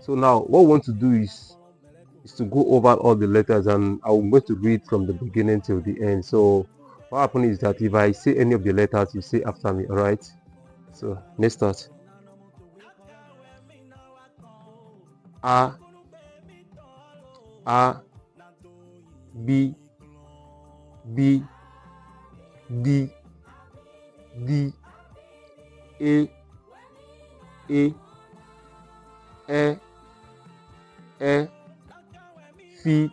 So now what we want to do is to go over all the letters, and I'm going to read from the beginning till the end. So what happens is that if I say any of the letters, you say after me. All right. So let's start. A, A, B, B, D, D, A, E, F, F, G,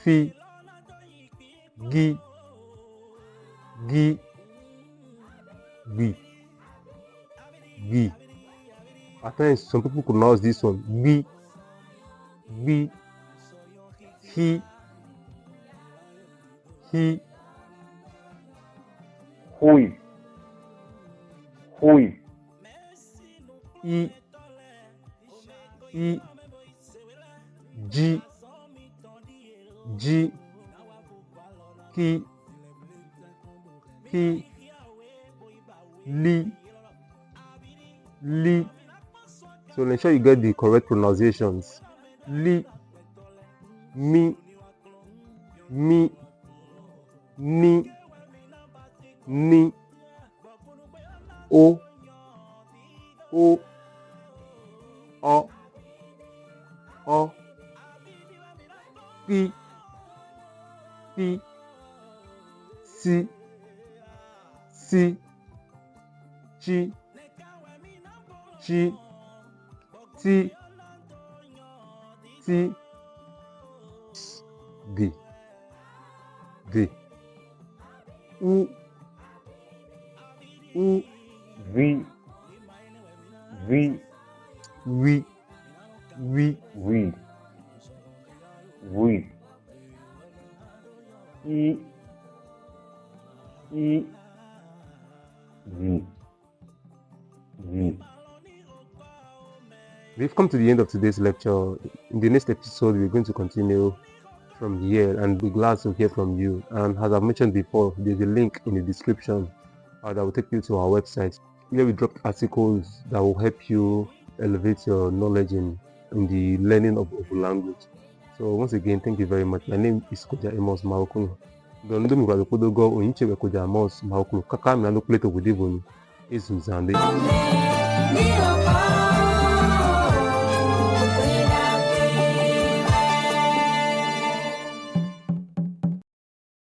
G, G, G, G. At times, some people pronounce this one B, B, he, Hui, hui, E, G, G, K, Li. So ensure you get the correct pronunciations. Li, Mi, Ni, O, Pi, Si, Chi, Ti, D, U, Vi, We, Vi. We've come to the end of today's lecture. In the next episode, we're going to continue from here, and be glad to hear from you. And as I mentioned before, there's a link in the description that will take you to our website, where we dropped articles that will help you elevate your knowledge in the learning of a language. So once again, thank you very much. My name is Koja Amos Maokun. Dondo mi kwado kodogo onyiche Koja Amos Maokun. Kaka mi alo plate with Devon is Mzande.